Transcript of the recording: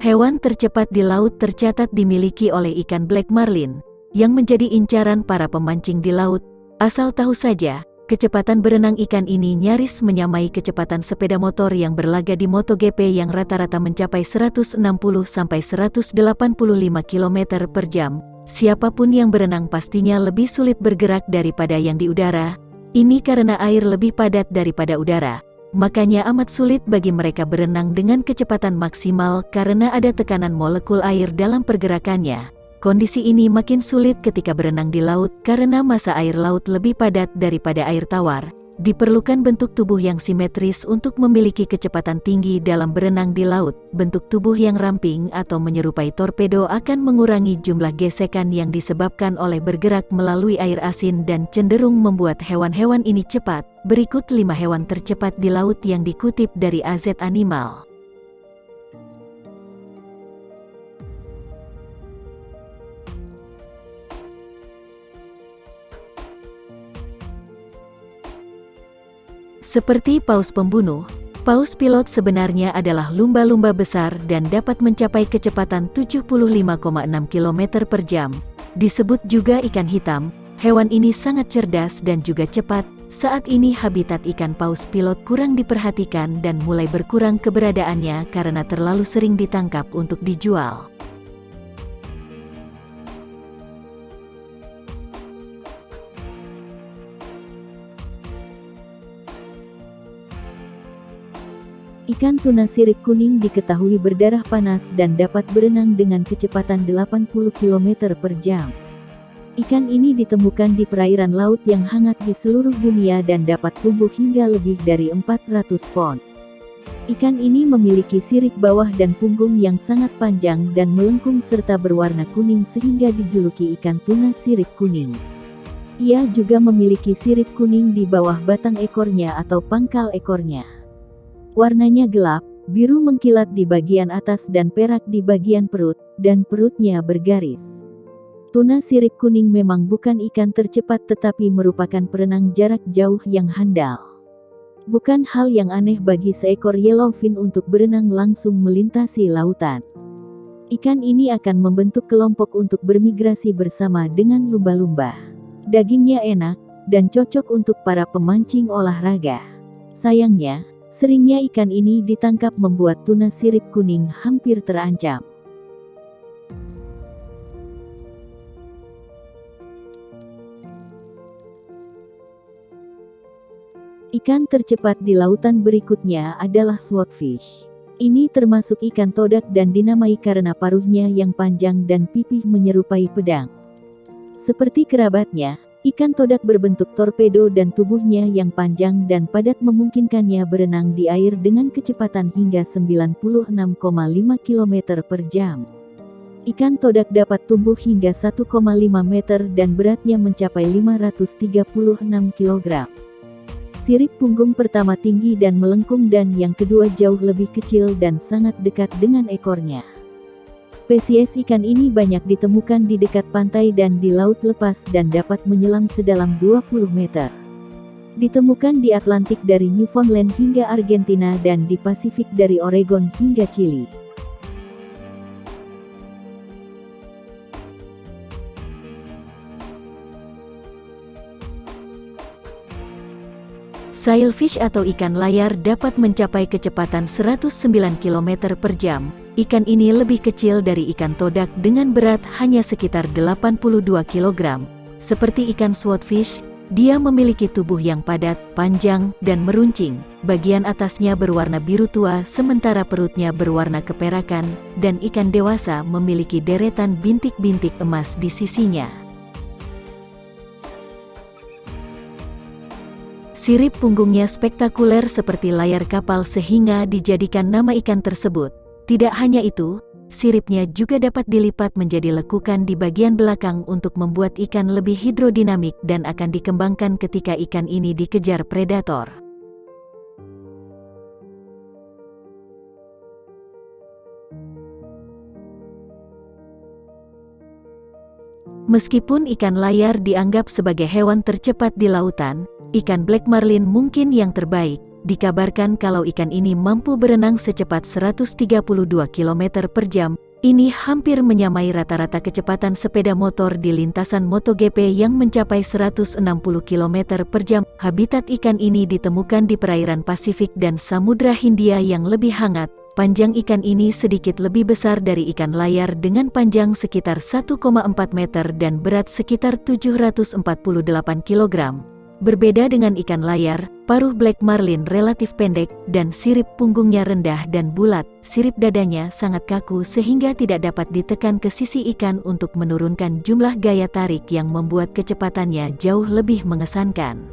Hewan tercepat di laut tercatat dimiliki oleh ikan black marlin, yang menjadi incaran para pemancing di laut. Asal tahu saja, kecepatan berenang ikan ini nyaris menyamai kecepatan sepeda motor yang berlaga di MotoGP yang rata-rata mencapai 160-185 km per jam. Siapapun yang berenang pastinya lebih sulit bergerak daripada yang di udara. Ini karena air lebih padat daripada udara. Makanya amat sulit bagi mereka berenang dengan kecepatan maksimal karena ada tekanan molekul air dalam pergerakannya. Kondisi ini makin sulit ketika berenang di laut karena massa air laut lebih padat daripada air tawar. Diperlukan bentuk tubuh yang simetris untuk memiliki kecepatan tinggi dalam berenang di laut. Bentuk tubuh yang ramping atau menyerupai torpedo akan mengurangi jumlah gesekan yang disebabkan oleh bergerak melalui air asin dan cenderung membuat hewan-hewan ini cepat. Berikut 5 hewan tercepat di laut yang dikutip dari AZ Animal. Seperti paus pembunuh, paus pilot sebenarnya adalah lumba-lumba besar dan dapat mencapai kecepatan 75,6 km per jam. Disebut juga ikan hitam, hewan ini sangat cerdas dan juga cepat. Saat ini habitat ikan paus pilot kurang diperhatikan dan mulai berkurang keberadaannya karena terlalu sering ditangkap untuk dijual. Ikan tuna sirip kuning diketahui berdarah panas dan dapat berenang dengan kecepatan 80 km per jam. Ikan ini ditemukan di perairan laut yang hangat di seluruh dunia dan dapat tumbuh hingga lebih dari 400 pon. Ikan ini memiliki sirip bawah dan punggung yang sangat panjang dan melengkung serta berwarna kuning sehingga dijuluki ikan tuna sirip kuning. Ia juga memiliki sirip kuning di bawah batang ekornya atau pangkal ekornya. Warnanya gelap, biru mengkilat di bagian atas dan perak di bagian perut, dan perutnya bergaris. Tuna sirip kuning memang bukan ikan tercepat tetapi merupakan perenang jarak jauh yang handal. Bukan hal yang aneh bagi seekor yellowfin untuk berenang langsung melintasi lautan. Ikan ini akan membentuk kelompok untuk bermigrasi bersama dengan lumba-lumba. Dagingnya enak, dan cocok untuk para pemancing olahraga. Sayangnya, seringnya ikan ini ditangkap membuat tuna sirip kuning hampir terancam. Ikan tercepat di lautan berikutnya adalah swordfish. Ini termasuk ikan todak dan dinamai karena paruhnya yang panjang dan pipih menyerupai pedang. Seperti kerabatnya, ikan todak berbentuk torpedo dan tubuhnya yang panjang dan padat memungkinkannya berenang di air dengan kecepatan hingga 96,5 km per jam. Ikan todak dapat tumbuh hingga 1,5 meter dan beratnya mencapai 536 kg. Sirip punggung pertama tinggi dan melengkung dan yang kedua jauh lebih kecil dan sangat dekat dengan ekornya. Spesies ikan ini banyak ditemukan di dekat pantai dan di laut lepas dan dapat menyelam sedalam 20 meter. Ditemukan di Atlantik dari Newfoundland hingga Argentina dan di Pasifik dari Oregon hingga Chili. Sailfish atau ikan layar dapat mencapai kecepatan 109 km per jam. Ikan ini lebih kecil dari ikan todak dengan berat hanya sekitar 82 kg. Seperti ikan swordfish, dia memiliki tubuh yang padat, panjang, dan meruncing. Bagian atasnya berwarna biru tua sementara perutnya berwarna keperakan, dan ikan dewasa memiliki deretan bintik-bintik emas di sisinya. Sirip punggungnya spektakuler seperti layar kapal sehingga dijadikan nama ikan tersebut. Tidak hanya itu, siripnya juga dapat dilipat menjadi lekukan di bagian belakang untuk membuat ikan lebih hidrodinamik dan akan dikembangkan ketika ikan ini dikejar predator. Meskipun ikan layar dianggap sebagai hewan tercepat di lautan, ikan black marlin mungkin yang terbaik. Dikabarkan kalau ikan ini mampu berenang secepat 132 km per jam. Ini hampir menyamai rata-rata kecepatan sepeda motor di lintasan MotoGP yang mencapai 160 km per jam. Habitat ikan ini ditemukan di perairan Pasifik dan Samudra Hindia yang lebih hangat. Panjang ikan ini sedikit lebih besar dari ikan layar dengan panjang sekitar 1,4 meter dan berat sekitar 748 kg. Berbeda dengan ikan layar, paruh black marlin relatif pendek dan sirip punggungnya rendah dan bulat. Sirip dadanya sangat kaku sehingga tidak dapat ditekan ke sisi ikan untuk menurunkan jumlah gaya tarik yang membuat kecepatannya jauh lebih mengesankan.